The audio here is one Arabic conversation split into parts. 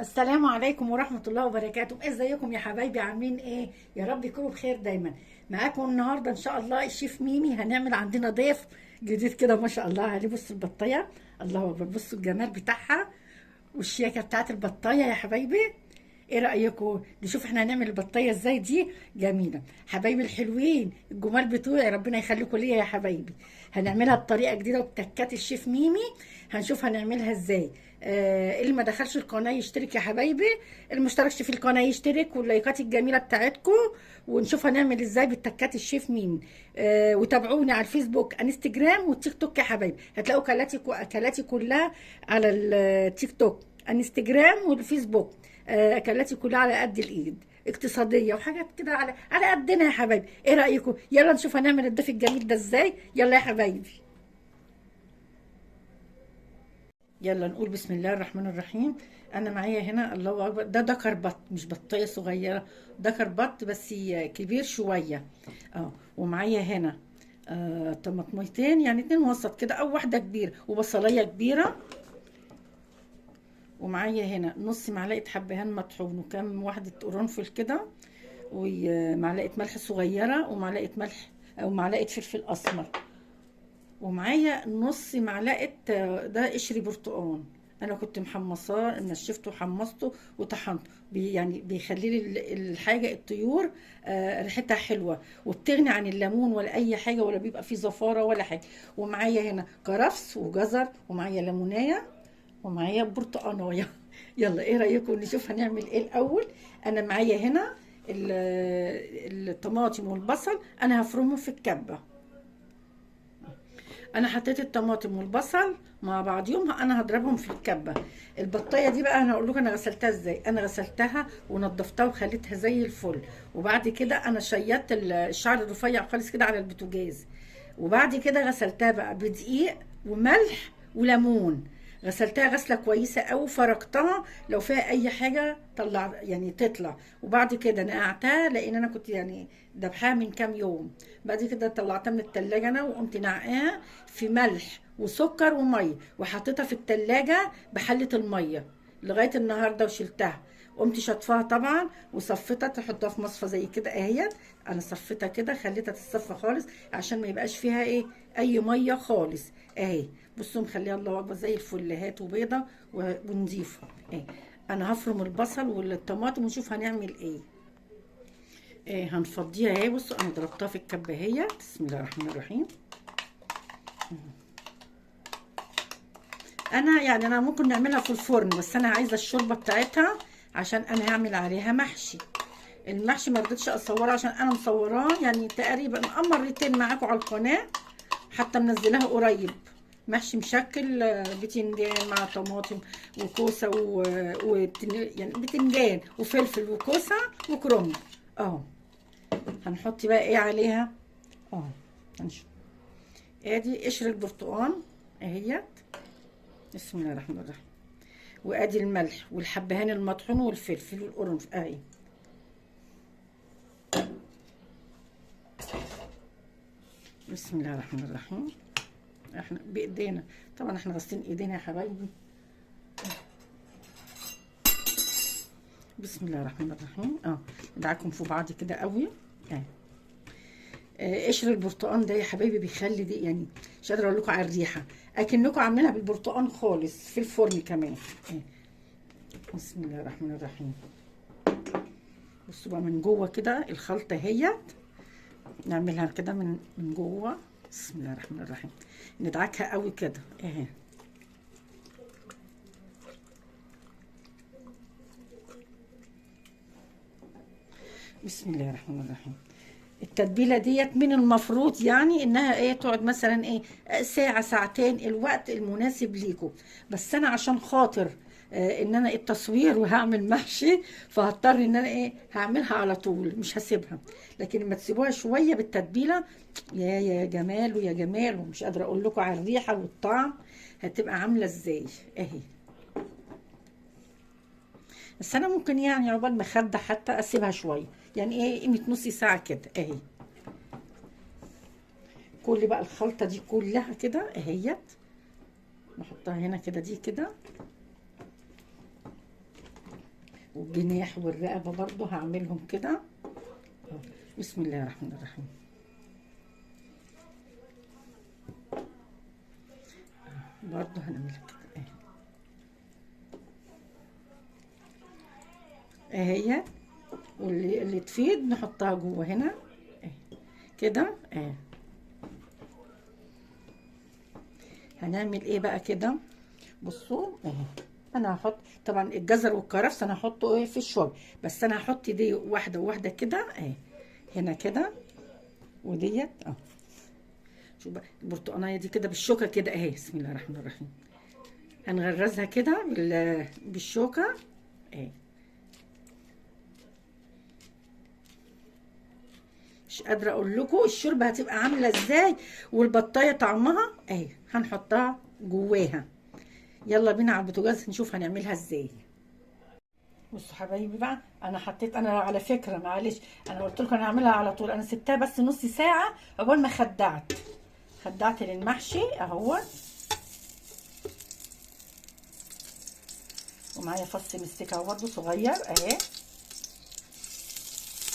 السلام عليكم ورحمة الله وبركاته. ازيكم يا حبايبي؟ عاملين ايه؟ يا رب يكونوا بخير دايما. معاكم النهاردة ان شاء الله الشيف ميمي. هنعمل عندنا ضيف جديد كده ما شاء الله عليه. بصوا البطاية، الله اكبر، بصوا الجمال بتاعها والشياكة بتاعت البطاية يا حبايبي. ايه رأيكم نشوف احنا هنعمل البطاية ازاي؟ دي جميلة حبايبي الحلوين الجمال بتوعي، ربنا يخليكم ليا يا حبايبي. هنعملها بطريقة جديدة وبتكات الشيف ميمي. هنشوف هنعملها ازاي. اللي ما دخلش القناة يشترك يا حبايبي، اللي مشتركش في القناة يشترك، واللايكات الجميلة بتاعتكم. ونشوف هنعمل ازاي بالتكات الشيف ميمي. وتابعوني على الفيسبوك انستجرام والتيك توك يا حبايبي. هتلاقوا اكلاتي كلها على التيك توك انستجرام والفيسبوك. اكلاتي كلها على قد الايد، اقتصاديه وحاجات كده على قدنا يا حبايبي. ايه رايكم؟ يلا نشوف هنعمل الضيف الجميل ده ازاي. يلا يا حبايبي، يلا نقول بسم الله الرحمن الرحيم. انا معايا هنا الله اكبر، ده دكر بط مش بطايه صغيره، دكر بط بس كبير شويه. ومعايا هنا طماطميتين، يعني اتنين وسط كده او واحده كبيره، وبصلايه كبيره. ومعايا هنا نص معلقه حبهان مطحون، وكام واحده قرنفل كده، ومعلقه ملح صغيره، ومعلقه ملح او معلقه فلفل اسمر. ومعايا نص معلقه ده قشر برتقان. انا كنت محمصاه، نشفته وحمصته وطحنته. يعني بيخلي لي الحاجه الطيور ريحتها حلوه، وبتغني عن الليمون ولا اي حاجه، ولا بيبقى فيه زفاره ولا حاجه. ومعايا هنا كرفس وجزر، ومعايا ليمونيه، ومعايا برتقانايه. يلا ايه رايكم نشوف هنعمل ايه الاول. انا معايا هنا الطماطم والبصل، انا هفرمهم في الكبه. انا حطيت الطماطم والبصل مع بعضيهم، انا هضربهم في الكبه. البطايه دي بقى انا هقول لكم انا غسلتها ازاي. انا غسلتها ونضفتها وخليتها زي الفل. وبعد كده انا شيطت الشعر الرفيع خالص كده على البوتاجاز. وبعد كده غسلتها بقى بدقيق وملح وليمون. غسلتها غسله كويسه قوي، فركتها لو فيها اي حاجه طلع يعني تطلع. وبعد كده نقعتها لان انا كنت يعني دبحها من كام يوم. بعد كده طلعتها من التلاجة انا، وقمت نقعاها في ملح وسكر وميه، وحطيتها في التلاجة بحلة الميه لغايه النهارده وشلتها. قمت شطفاها طبعا وصفتها، تحطها في مصفى زي كده اهيت. انا صفتها كده، خليتها تتصفى خالص عشان ما يبقاش فيها ايه اي ميه خالص. اهي بصوا مخليها الله اكبر زي الفلهات وبيضه ونضيفه. اهي انا هفرم البصل والطماطم ونشوف هنعمل ايه. هنفضيها اهي. بصوا انا ضربتها في الكبه اهي. بسم الله الرحمن الرحيم. انا ممكن نعملها في الفرن، بس انا عايزه الشوربه بتاعتها عشان انا هعمل عليها محشي. المحشي ما رضيتش اصوره عشان انا مصوراه يعني تقريبا مرتين معاكم على القناه، حتى منزلاها قريب. محشي مشكل بتنجان مع طماطم وكوسه يعني بتنجان وفلفل وكوسه وكرنب. اه هنحط بقى ايه عليها. اه هنشوف. ادي قشر البرتقال اهيت. بسم الله الرحمن الرحيم. وادي الملح والحبهان المطحون والفلفل والقرنفل اهي. بسم الله الرحمن الرحيم. احنا بايدينا طبعا، احنا غاسلين ايدينا يا حبايبي. بسم الله الرحمن الرحيم. ندعكم في بعض كده قوي. قشر البرتقال ده يا حبايبي بيخلي دي يعني مش قادره اقول لكم على الريحه، اكنكم عاملينها بالبرتقال خالص في الفرن كمان. بسم الله الرحمن الرحيم. بصوا بقى من جوه كده الخلطه اهيت. نعملها كده من جوه. بسم الله الرحمن الرحيم. ندعكها قوي كده اهي. بسم الله الرحمن الرحيم. التتبيله ديت من المفروض يعني انها ايه تقعد مثلا ايه ساعه ساعتين، الوقت المناسب ليكم. بس انا عشان خاطر ان انا التصوير وهعمل محشي، فهضطر ان انا ايه هعملها على طول مش هسيبها. لكن لما تسيبوها شويه بالتتبيله، يا جمال ويا جمال، ومش قادره اقول لكم على الريحه والطعم هتبقى عامله ازاي اهي. بس انا ممكن يعني عقبال ما اخدها حتى اسيبها شويه، يعني ايه قيمه نص ساعه كده اهي. كل بقى الخلطه دي كلها كده اهيت. نحطها هنا كده دي كده. والجناح والرقبه برضو هعملهم كده. بسم الله الرحمن الرحيم. برضو هنعملها كده اهي، واللي تفيد نحطها جوه هنا كده هنعمل ايه بقى كده؟ بصوا انا هحط طبعا الجزر والكرفس انا هحطه في الشرب، بس انا هحط دي واحده وواحده كده هنا كده، وديت شوف بقى البرتقانيه دي كده بالشوكه كده بسم الله الرحمن الرحيم. هنغرزها كده بالشوكه مش قادره اقول لكم الشوربه هتبقى عامله ازاي، والبطايه طعمها هنحطها جواها. يلا بينا على البوتاجاز نشوف هنعملها ازاي. بصوا حبايبي بقى، انا حطيت، انا على فكره معلش انا قلت لكم انا هعملها على طول، انا سبتها بس نص ساعه عقبال ما خدعت للمحشي اهو. ومعايا فص مستكه اهو برده صغير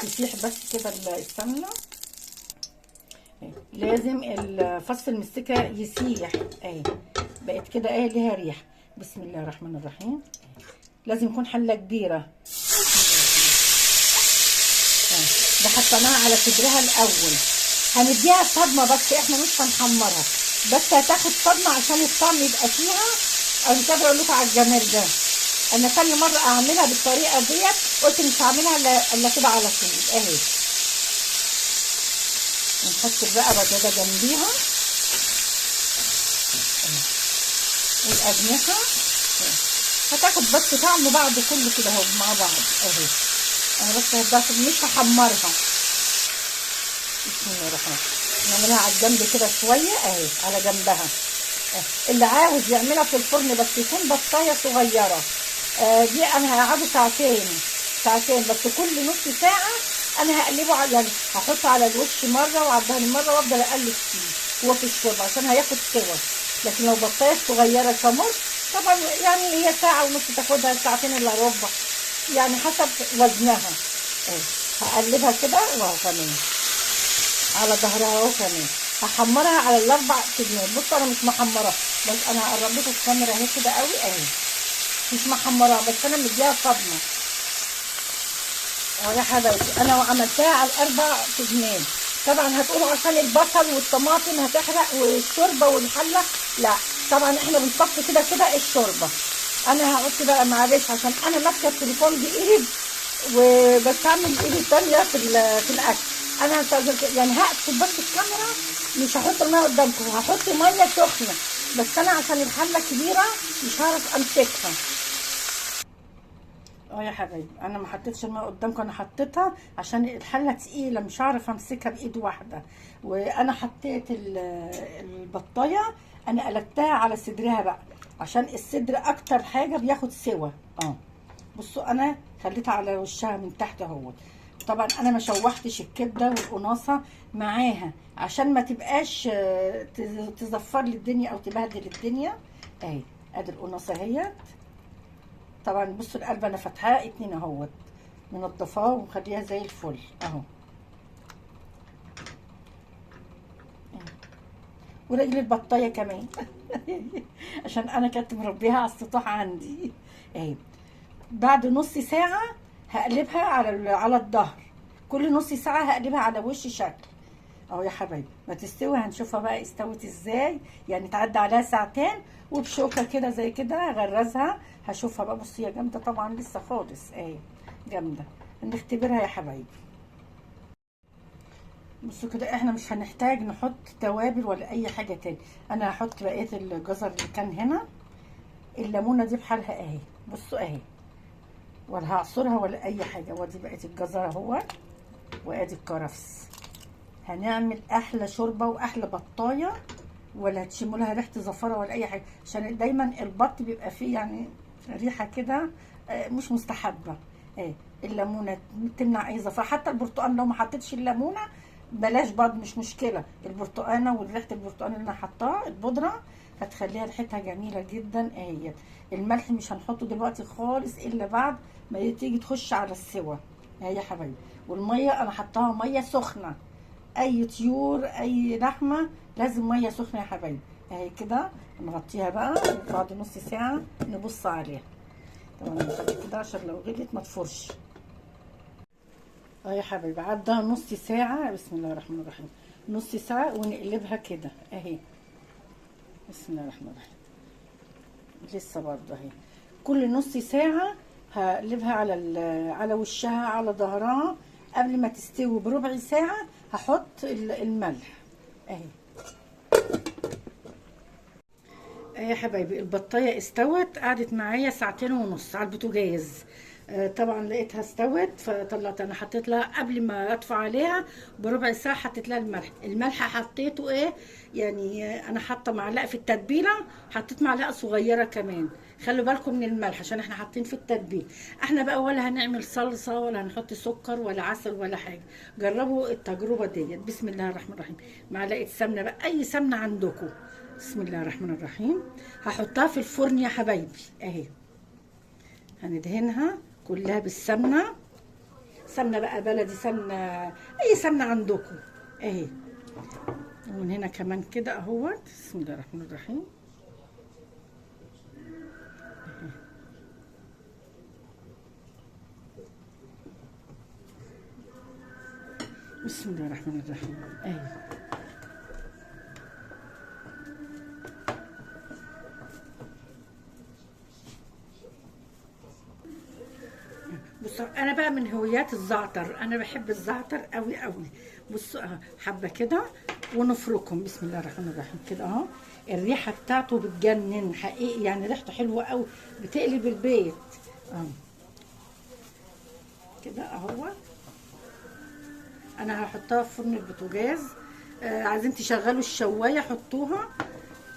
تسيح بس كده السمنه، لازم فص المستكه يسيح بقت كده ليها ريحه. بسم الله الرحمن الرحيم. لازم يكون حله كبيره. ده حطيناها على صدرها الاول، هنديها صدمه بس احنا مش هنحمرها، بس هتاخد صدمه عشان الطعم يبقى فيها. انا مش قادره اقول لكم على الجمال ده، انا ثاني مره اعملها بالطريقه ديت قلت مش هعملها الا كده على طول ونحط الرقبه ده جنبيها والاجنحه هتاخد بس طعم بعض كله كده اهو مع بعض انا بس مش هحمرها. بسم الله الرحمن الرحيم. نعملها على الجنب كده شويه على جنبها. اللي عاوز يعملها في الفرن بس يكون بطايه صغيره دي انا هقعده ساعتين بس كل نص ساعه انا هقلبه يعني هحطه على الوش مره وعلى الظهر مره وافضل اقلب فيه هو في الشوربه عشان هياخد سوا. لكن لو بطايه صغيره كمر طبعا يعني هي ساعه ونص تاخدها، ساعتين الا ربع يعني حسب وزنها. هقلبها كده وهو كمان على ظهرها اهو كمان هحمرها على الاربع تجنات. بصوا انا مش محمره بس انا هقرب لكم الكاميرا اهي كده قوي مش محمره بس انا مديها صدمه يا حبايبي. انا عملتها على الاربع تجنات. طبعا هتقولوا عشان البصل والطماطم هتحرق والشوربه والحله، لا طبعا احنا بنصفي كده الشوربه. انا هحط بقى معلش عشان انا ماسكه التليفون بايد وبستعمل ايدي الثانيه في الاكل. انا يعني هقفل بس الكاميرا مش هحط الميه قدامكم، هحط ميه سخنه بس انا عشان الحله كبيره مش هعرف امسكها يا حبايبي. انا ما حطيتش الميه قدامكم، انا حطيتها عشان الحله تقيله مش هعرف امسكها بايد واحده. وانا حطيت البطايه انا قلبتها على صدرها بقى عشان الصدر اكتر حاجه بياخد سوا. بصوا انا خليتها على وشها من تحت اهو. طبعا انا ما شوحتش الكبده والقناصه معاها عشان ما تبقاش تزفر لي الدنيا او تبهدل الدنيا. ادي القناصه اهيت. طبعا بصوا القلب انا فاتحاه 2 اهوت منضفاه ومخليها زي الفل اهو. ورجل البطايه كمان عشان انا كنت مربيها على السطوح عندي. بعد نص ساعه هقلبها على الظهر، كل نص ساعه هقلبها على وش شكل اهو يا حبايبي. ما تستوي هنشوفها بقى استوت ازاي، يعني تعدي عليها ساعتين وبشوكه كده زي كده هغرزها هشوفها بقى. بصي يا جامده طبعا لسه خالص جامده، نختبرها يا حبايبي. بصوا كده احنا مش هنحتاج نحط توابل ولا اي حاجه تاني. انا هحط بقيه الجزر اللي كان هنا، الليمونه دي بحالها بصوا ولا هعصرها ولا اي حاجه. وادي بقيه الجزر اهو وادي الكرفس. هنعمل احلى شوربه واحلى بطايه ولا هتشموا لها ريحه زفره ولا اي حاجه، عشان دايما البط بيبقى فيه يعني ريحه كده مش مستحبه. الليمونه تمنع اي زفره، حتى البرتقال لو ما حطيتش الليمونه بلاش برضه مش مشكله. البرتقانه وريحه البرتقال اللي انا حطاها البودره هتخليها ريحتها جميله جدا اهيت. الملح مش هنحطه دلوقتي خالص الا بعد ما تيجي تخش على السوا اهي يا حبايبي. والميه انا حطاها ميه سخنه، اي طيور اي لحمه لازم ميه سخنه يا حبايبي اهي كده. نغطيها بقى وبعد نص ساعه نبص عليها. طبعا نخلي كده عشان لو غليت ما تفرش. اه يا حبايبي عدى نص ساعه، بسم الله الرحمن الرحيم، نص ساعه ونقلبها كده اهي. بسم الله الرحمن الرحيم. لسه برضه اهي. كل نص ساعه هقلبها على وشها على ظهرها. قبل ما تستوي بربع ساعه هحط الملح اهي. يا حبايبي البطايه استوت، قعدت معايا ساعتين ونص على البوتاجاز. طبعا لقيتها استوت فطلعت. انا حطيت لها قبل ما اطفي عليها بربع ساعه، حطيت لها الملح حطيته ايه يعني، انا حاطه معلقه في التتبيله، حطيت معلقه صغيره كمان. خلوا بالكم من الملح عشان احنا حاطين في التتبيل. احنا بقى ولا هنعمل صلصه ولا هنحط سكر ولا عسل ولا حاجه. جربوا التجربه ديت. بسم الله الرحمن الرحيم. معلقه سمنه بقى، اي سمنه عندكم. بسم الله الرحمن الرحيم. هحطها في الفرن يا حبايبي اهي. هندهنها كلها بالسمنه، سمنه بقى بلدي، سمنه اي سمنه عندكم اهي. ومن هنا كمان كده اهوت. بسم الله الرحمن الرحيم. بسم الله الرحمن الرحيم اهي. بصوا انا بقى من هوايات الزعتر، انا بحب الزعتر قوي قوي. بصوا حبه كده ونفركهم. بسم الله الرحمن الرحيم كده اهو. الريحه بتاعته بتجنن حقيقي يعني، ريحته حلوه قوي بتقلب البيت اهو كده اهو. انا هحطها في فرن البوتاجاز. عايزين تشغلوا الشوايه حطوها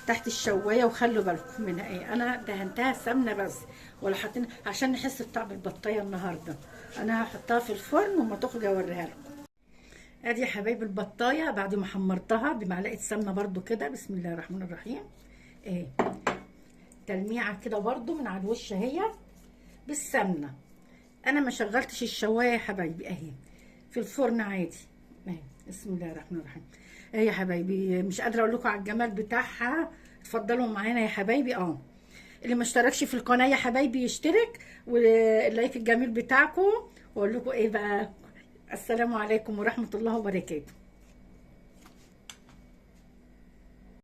تحت الشوايه وخلوا بالكم منها ايه. انا دهنتها سمنه بس ولا حاطين عشان نحس بطعم البطايه النهارده. انا هحطها في الفرن وما تخرج اوريها لكم. ادي يا حبايبي البطايه بعد ما حمرتها بمعلقه سمنه برده كده. بسم الله الرحمن الرحيم ايه. تلميعه كده برده من على الوش اهي بالسمنه. انا ما شغلتش الشوايه يا حبايبي اهي، في الفرن عادي اهي. بسم الله الرحمن الرحيم اهي يا حبايبي. مش قادره اقول لكم على الجمال بتاعها. اتفضلوا معانا يا حبايبي. اللي ما اشتركش في القناه يا حبايبي يشترك، واللايك الجميل بتاعكم. واقول لكم ايه بقى، السلام عليكم ورحمه الله وبركاته.